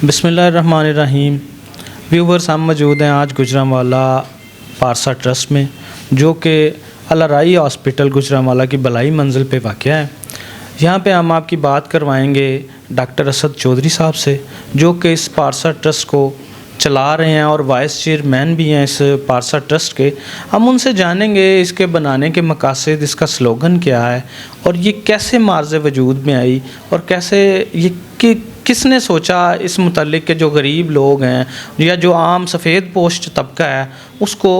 बिस्मिल्लाहिर्रहमानिर्रहीम। व्यूवर्स, हम मौजूद हैं आज गुजरांवाला पारसा ट्रस्ट में, जो कि अल-राई हॉस्पिटल गुजरांवाला की बलाई मंजिल पे वाक़या है। यहाँ पे हम आपकी बात करवाएंगे डॉक्टर असद चौधरी साहब से, जो कि इस पारसा ट्रस्ट को चला रहे हैं और वाइस चेयरमैन भी हैं इस पारसा ट्रस्ट के। हम उनसे जानेंगे इसके बनाने के मकासद, इसका स्लोगन क्या है और ये कैसे मार्ज़ वजूद में आई और कैसे ये किसने सोचा इस मुतल्लिक के जो गरीब लोग हैं या जो आम सफ़ेद पोस्ट तबका है उसको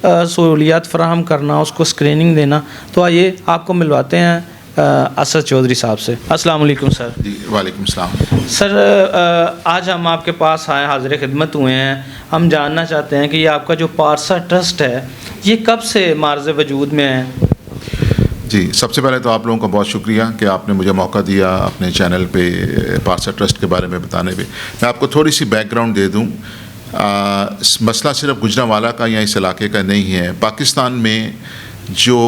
सहूलियत फ़राहम करना, उसको स्क्रीनिंग देना। तो आइए आपको मिलवाते हैं असद चौधरी साहब से। अस्सलाम वालेकुम सर। जी वालेकुम सलाम। सर, आज हम आपके पास आए, हाज़िर खिदमत हुए हैं। हम जानना चाहते हैं कि ये आपका जो पारसा ट्रस्ट है ये कब से मार्ज़ वजूद में है? जी, सबसे पहले तो आप लोगों का बहुत शुक्रिया कि आपने मुझे मौका दिया अपने चैनल पे पारसा ट्रस्ट के बारे में बताने पे। मैं आपको थोड़ी सी बैकग्राउंड दे दूँ। मसला सिर्फ गुजरांवाला का या इस इलाके का नहीं है। पाकिस्तान में जो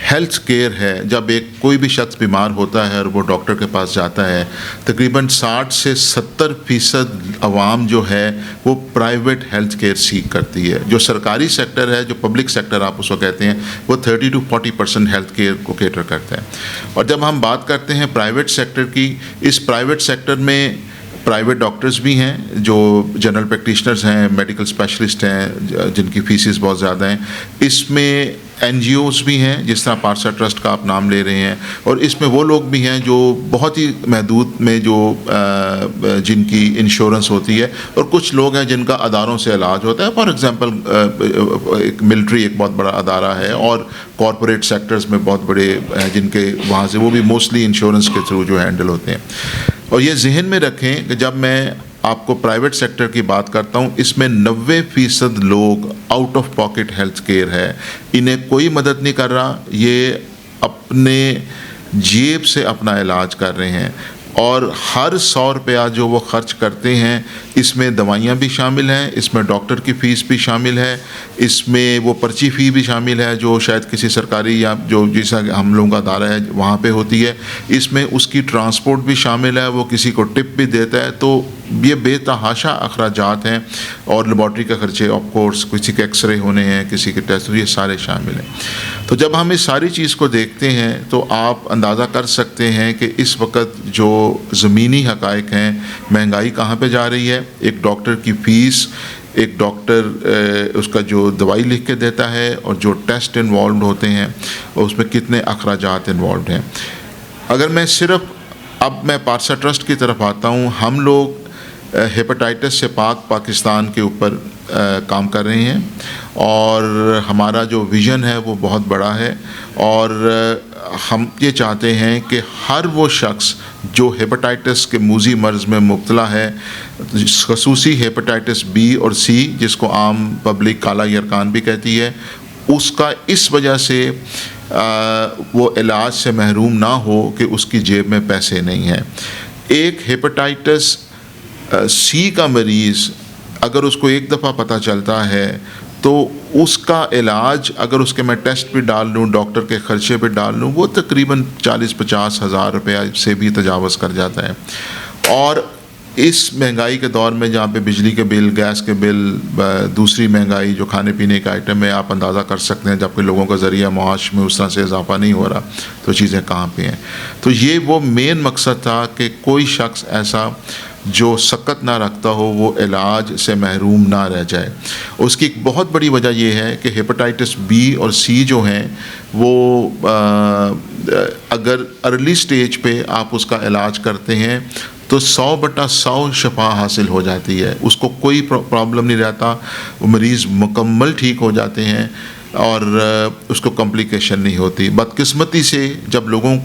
हेल्थ केयर है, जब कोई भी शख्स बीमार होता है और वो डॉक्टर के पास जाता है, तकरीबन 60 से 70% अवाम जो है वो प्राइवेट हेल्थ केयर सीख करती है। जो सरकारी सेक्टर है, जो पब्लिक सेक्टर आप उसको कहते हैं, वो 30 to 40% हेल्थ केयर को केटर करता है। और जब हम बात करते हैं प्राइवेट सेक्टर की, इस प्राइवेट सेक्टर में प्राइवेट डॉक्टर्स भी हैं जो जनरल प्रैक्टिशनर्स हैं, मेडिकल स्पेशलिस्ट हैं जिनकी फीसेस बहुत ज़्यादा हैं। इसमें NGOs भी हैं, जिस तरह पारसा ट्रस्ट का आप नाम ले रहे हैं, और इसमें वो लोग भी हैं जो बहुत ही महदूद में जो जिनकी इंश्योरेंस होती है, और कुछ लोग हैं जिनका अदारों से इलाज होता है। फॉर एग्ज़ाम्पल एक मिलिट्री एक बहुत बड़ा अदारा है, और कॉरपोरेट सेक्टर्स में बहुत बड़े हैं जिनके वहाँ से वो भी मोस्टली इंश्योरेंस के थ्रू जो हैंडल होते हैं। और ये जहन में रखें कि जब मैं आपको प्राइवेट सेक्टर की बात करता हूँ, इसमें 90% लोग out of pocket health care है। इन्हें कोई मदद नहीं कर रहा, ये अपने जेब से अपना इलाज कर रहे हैं। और हर 100 रुपया जो वो ख़र्च करते हैं, इसमें दवाइयाँ भी शामिल हैं, इसमें डॉक्टर की फ़ीस भी शामिल है, इसमें वो पर्ची फ़ी भी शामिल है जो शायद किसी सरकारी या जो जैसा हम लोगों का अदारा है वहाँ पे होती है। इसमें उसकी ट्रांसपोर्ट भी शामिल है, वो किसी को टिप भी देता है। तो ये बेतहाशा अखराजात हैं, और लेबॉर्ट्री का ख़र्चे, ऑफ कोर्स किसी के एक्सरे होने हैं, किसी के टेस्ट, ये सारे शामिल हैं। तो जब हम इस सारी चीज़ को देखते हैं तो आप अंदाज़ा कर सकते हैं कि इस वक्त जो ज़मीनी हक़ाइक़ हैं, महंगाई कहाँ पे जा रही है। एक डॉक्टर की फ़ीस, एक डॉक्टर उसका जो दवाई लिख के देता है, और जो टेस्ट इन्वॉल्व होते हैं, और उसमें कितने अखराजात इन्वॉल्व हैं। अगर मैं अब मैं पारसा ट्रस्ट की तरफ आता हूँ, हम लोग हेपेटाइटिस से पाकिस्तान के ऊपर काम कर रहे हैं, और हमारा जो विज़न है वो बहुत बड़ा है। और हम ये चाहते हैं कि हर वो शख्स जो हेपेटाइटिस के मूजी मर्ज़ में मुब्तला है, ख़ुसूसी हेपेटाइटिस B और C, जिसको आम पब्लिक काला यरकान भी कहती है, उसका इस वजह से वो इलाज से महरूम ना हो कि उसकी जेब में पैसे नहीं हैं। एक हेपेटाइटिस C का मरीज़ अगर उसको एक दफ़ा पता चलता है तो उसका इलाज, अगर उसके मैं टेस्ट भी डाल लूँ, डॉक्टर के ख़र्चे पे डाल लूँ, वो तकरीबन 40-50 हज़ार रुपया से भी तजावज़ कर जाता है। और इस महंगाई के दौर में जहाँ पे बिजली के बिल, गैस के बिल, दूसरी महंगाई जो खाने पीने के आइटम है, आप अंदाज़ा कर सकते हैं, जबकि लोगों का ज़रिया मुआश में उस तरह से इजाफ़ा नहीं हो रहा, तो चीज़ें कहाँ पे हैं। तो ये वो मेन मकसद था कि कोई शख्स ऐसा जो सकत ना रखता हो वो इलाज से महरूम ना रह जाए। उसकी एक बहुत बड़ी वजह यह है कि हेपेटाइटिस B और C जो हैं वो अगर अर्ली स्टेज पे आप उसका इलाज करते हैं तो 100/100 शफा हासिल हो जाती है, उसको कोई प्रॉब्लम नहीं रहता, वो मरीज़ मुकम्मल ठीक हो जाते हैं और उसको कॉम्प्लिकेशन नहीं होती। बदकिस्मती से जब लोगों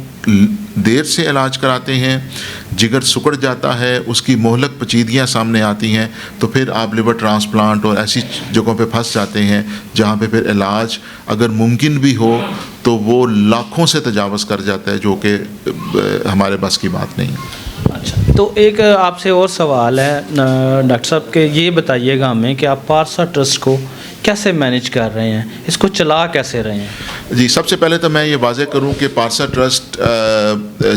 देर से इलाज कराते हैं, जिगर सिकुड़ जाता है, उसकी मोहलक पेचीदगियाँ सामने आती हैं, तो फिर आप लिवर ट्रांसप्लांट और ऐसी जगहों पे फंस जाते हैं जहाँ पे फिर इलाज अगर मुमकिन भी हो तो वो लाखों से तजावज़ कर जाता है, जो कि हमारे बस की बात नहीं है। अच्छा, तो एक आपसे और सवाल है डॉक्टर साहब के, ये बताइएगा हमें कि आप पारसा ट्रस्ट को कैसे मैनेज कर रहे हैं, इसको चला कैसे रहे हैं? जी, सबसे पहले तो मैं ये वाज़ेह करूं कि पारसा ट्रस्ट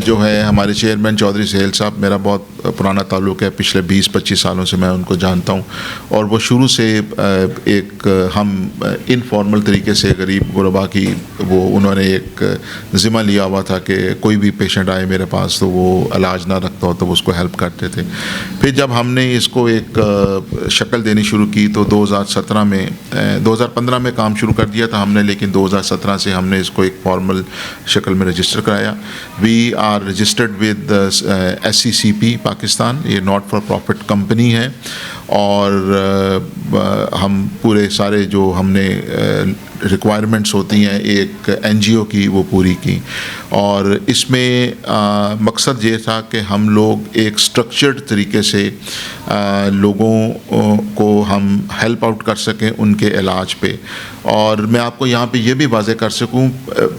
जो है, हमारे चेयरमैन चौधरी सुहेल साहब, मेरा बहुत पुराना ताल्लुक़ है, पिछले 20-25 सालों से मैं उनको जानता हूं। और वो शुरू से एक हम इनफॉर्मल तरीके से गरीब गुरबा की वो उन्होंने एक ज़िम्मा लिया हुआ था कि कोई भी पेशेंट आए मेरे पास तो वो इलाज ना रखता हो तो उसको हेल्प करते थे। फिर जब हमने इसको एक शक्ल देनी शुरू की तो 2015 में काम शुरू कर दिया था हमने, लेकिन 2017 से हमने इसको एक फॉर्मल शक्ल में रजिस्टर कराया। We are registered with SCCP Pakistan, ये नॉट फॉर प्रॉफिट कंपनी है। और हम पूरे सारे जो हमने रिक्वायरमेंट्स होती हैं एक NGO की, वो पूरी की। और इसमें मकसद ये था कि हम लोग एक स्ट्रक्चर्ड तरीके से लोगों को हम हेल्प आउट कर सकें उनके इलाज पे। और मैं आपको यहाँ पे ये भी वाज़ेह कर सकूँ,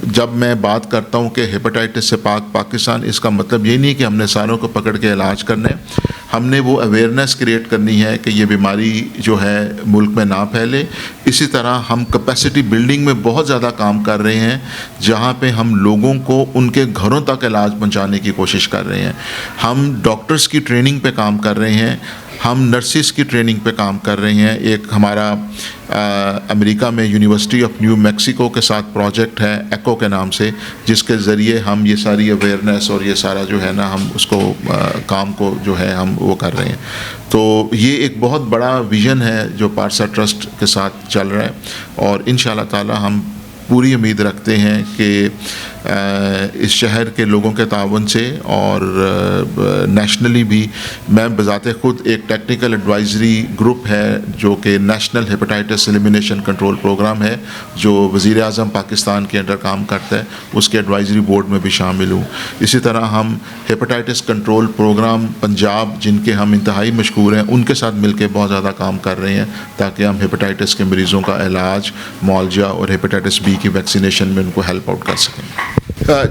जब मैं बात करता हूँ कि हेपेटाइटिस से पाक पाकिस्तान, इसका मतलब ये नहीं कि हमने सारों को पकड़ के इलाज करना है। हमने वो अवेयरनेस क्रिएट करनी है कि ये बीमारी जो है मुल्क में ना फैले। इसी तरह हम कैपेसिटी बिल्डिंग में बहुत ज़्यादा काम कर रहे हैं, जहाँ पे हम लोगों को उनके घरों तक इलाज पहुँचाने की कोशिश कर रहे हैं। हम डॉक्टर्स की ट्रेनिंग पे काम कर रहे हैं, हम नर्सिस की ट्रेनिंग पे काम कर रहे हैं। एक हमारा अमेरिका में यूनिवर्सिटी ऑफ न्यू मैक्सिको के साथ प्रोजेक्ट है एको के नाम से, जिसके ज़रिए हम ये सारी अवेयरनेस और ये सारा जो है ना, हम उसको काम को जो है हम वो कर रहे हैं। तो ये एक बहुत बड़ा विज़न है जो पारसा ट्रस्ट के साथ चल रहा है। और इंशाअल्लाह ताला हम पूरी उम्मीद रखते हैं कि इस शहर के लोगों के तावन से और नेशनली भी, मैं बज़ाते ख़ुद एक टेक्निकल एडवाइज़री ग्रुप है जो कि national hepatitis elimination control programme है, जो वज़ीर आज़म पाकिस्तान के अंडर काम करता है, उसके एडवाइज़री बोर्ड में भी शामिल हूँ। इसी तरह हम हेपेटाइटिस कंट्रोल प्रोग्राम पंजाब, जिनके हम इंतहाई मशहूर हैं, उनके साथ मिल के बहुत ज़्यादा काम कर रहे हैं ताकि हम हेपेटाइटिस के मरीज़ों का इलाज, मुआवजा और हेपेटाइटिस B की वैक्सीनेशन में उनको हेल्प आउट कर सकें।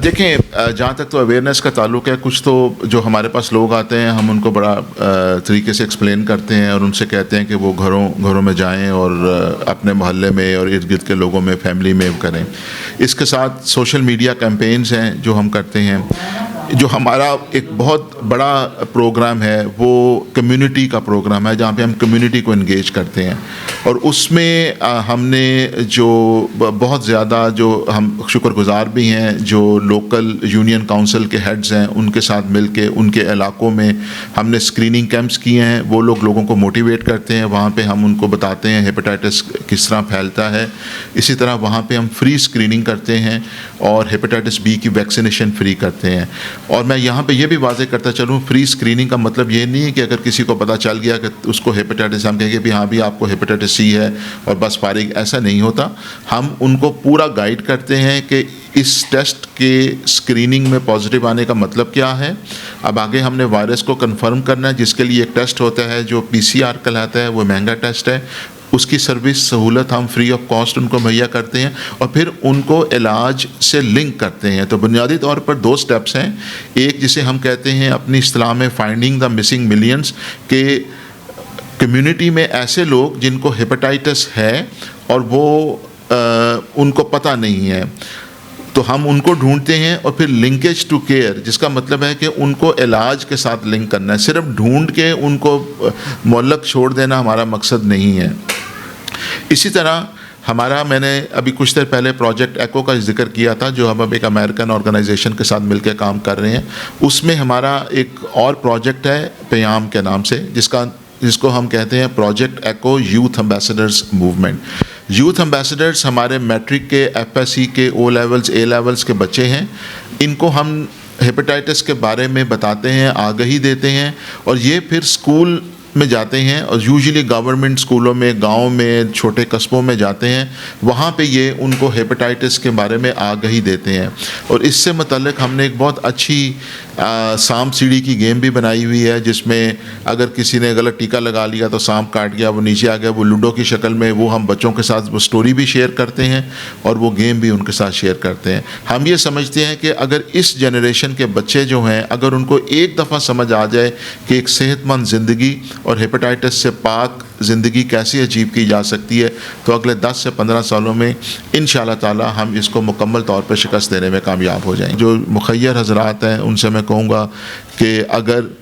देखें, जहाँ तक तो अवेयरनेस का ताल्लुक़ है, कुछ तो जो हमारे पास लोग आते हैं हम उनको बड़ा तरीके से एक्सप्लेन करते हैं और उनसे कहते हैं कि वो घरों में जाएं और अपने मोहल्ले में और इर्द गिर्द के लोगों में, फैमिली में करें। इसके साथ सोशल मीडिया कैंपेन्स हैं जो हम करते हैं। जो हमारा एक बहुत बड़ा प्रोग्राम है वो कम्युनिटी का प्रोग्राम है, जहाँ पे हम कम्युनिटी को एंगेज करते हैं। और उसमें हमने जो बहुत ज़्यादा, जो हम शुक्रगुज़ार भी हैं, जो लोकल यूनियन काउंसिल के हेड्स हैं, उनके साथ मिल के उनके इलाकों में हमने स्क्रीनिंग कैंप्स किए हैं। वो लोगों को मोटिवेट करते हैं, वहाँ पे हम उनको बताते हैं हेपेटाइटिस किस तरह फैलता है। इसी तरह वहाँ पे हम फ्री स्क्रीनिंग करते हैं और हेपेटाइटिस B की वैक्सीनेशन फ्री करते हैं। और मैं यहाँ पे ये भी वाज़ेह करता चलूँ, फ्री स्क्रीनिंग का मतलब ये नहीं है कि अगर किसी को पता चल गया कि उसको हेपेटाइटिस, हम कहेंगे भी हाँ भी आपको हेपेटाइटिस C है और बस फारिग, ऐसा नहीं होता। हम उनको पूरा गाइड करते हैं कि इस टेस्ट के स्क्रीनिंग में पॉजिटिव आने का मतलब क्या है। अब आगे हमने वायरस को कंफर्म करना है, जिसके लिए एक टेस्ट होता है जो PCR कहलाता है, वो महंगा टेस्ट है। उसकी सर्विस सहूलत हम फ्री ऑफ कॉस्ट उनको मुहैया करते हैं और फिर उनको इलाज से लिंक करते हैं। तो बुनियादी तौर पर 2 स्टेप्स हैं। एक जिसे हम कहते हैं अपनी इस्तिलाह में फाइंडिंग द मिसिंग मिलियंस, के कम्युनिटी में ऐसे लोग जिनको हेपेटाइटिस है और वो उनको पता नहीं है, तो हम उनको ढूंढते हैं और फिर लिंकेज टू केयर, जिसका मतलब है कि उनको इलाज के साथ लिंक करना है। सिर्फ ढूंढ के उनको मुअल्लक छोड़ देना हमारा मकसद नहीं है। इसी तरह हमारा, मैंने अभी कुछ देर पहले प्रोजेक्ट एको का जिक्र किया था, जो हम अब एक अमेरिकन ऑर्गेनाइजेशन के साथ मिलकर काम कर रहे हैं। उसमें हमारा एक और प्रोजेक्ट है पेयाम के नाम से, जिसको हम कहते हैं project eco youth ambassadors movement. Youth ambassadors हमारे मैट्रिक के, FSC के, O लेवल्स, A लेवल्स के बच्चे हैं। इनको हम हेपेटाइटिस के बारे में बताते हैं, आगाही देते हैं और ये फिर स्कूल में जाते हैं और यूजुअली गवर्नमेंट स्कूलों में, गांव में, छोटे कस्बों में जाते हैं। वहाँ पे ये उनको हेपेटाइटिस के बारे में आगाही देते हैं। और इससे मुतल्लिक़ हमने एक बहुत अच्छी सांप सीढ़ी की गेम भी बनाई हुई है, जिसमें अगर किसी ने गलत टीका लगा लिया तो सांप काट गया, वो नीचे आ गया, वो लूडो की शक्ल में, वो हम बच्चों के साथ वो स्टोरी भी शेयर करते हैं और वो गेम भी उनके साथ शेयर करते हैं। हम ये समझते हैं कि अगर इस जनरेशन के बच्चे जो हैं, अगर उनको एक दफ़ा समझ आ जाए कि एक सेहतमंद ज़िंदगी और हेपेटाइटिस से पाक ज़िंदगी कैसे अचीव की जा सकती है, तो अगले 10 से 15 सालों में इंशाअल्लाह ताला हम इसको मुकम्मल तौर पर शिकस्त देने में कामयाब हो जाएंगे। जो मुखय्यर हज़रात हैं उनसे मैं कहूँगा कि अगर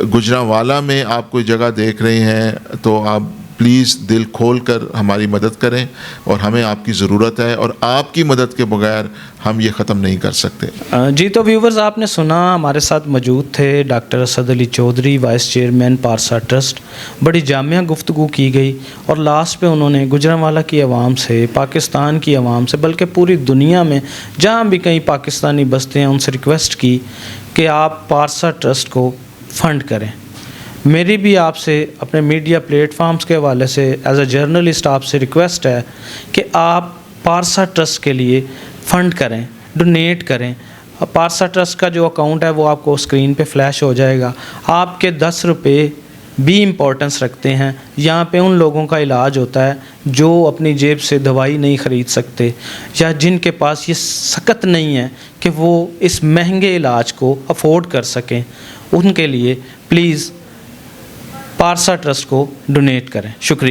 गुजरांवाला में आप कोई जगह देख रहे हैं तो आप प्लीज़ दिल खोल कर हमारी मदद करें, और हमें आपकी ज़रूरत है, और आपकी मदद के बगैर हम ये ख़त्म नहीं कर सकते। जी, तो व्यूवर्स, आपने सुना, हमारे साथ मौजूद थे doctor Asad Ali Chaudhry, vice chairman Parsa trust. बड़ी जामिया गुफ्तगू की गई और लास्ट पे उन्होंने गुजरांवाला की आवाम से, पाकिस्तान की आवाम से, बल्कि पूरी दुनिया में जहाँ भी कहीं पाकिस्तानी बसते हैं उनसे रिक्वेस्ट की कि आप पारसा ट्रस्ट को फ़ंड करें। मेरी भी आपसे अपने मीडिया प्लेटफार्म्स के हवाले से एज अ जर्नलिस्ट आपसे रिक्वेस्ट है कि आप पारसा ट्रस्ट के लिए फ़ंड करें, डोनेट करें। पारसा ट्रस्ट का जो अकाउंट है वो आपको स्क्रीन पे फ्लैश हो जाएगा। आपके 10 रुपये भी इम्पोर्टेंस रखते हैं। यहाँ पे उन लोगों का इलाज होता है जो अपनी जेब से दवाई नहीं ख़रीद सकते, या जिनके पास ये सकत नहीं है कि वो इस महंगे इलाज को अफोर्ड कर सकें। उनके लिए प्लीज़ पारसा ट्रस्ट को डोनेट करें। शुक्रिया।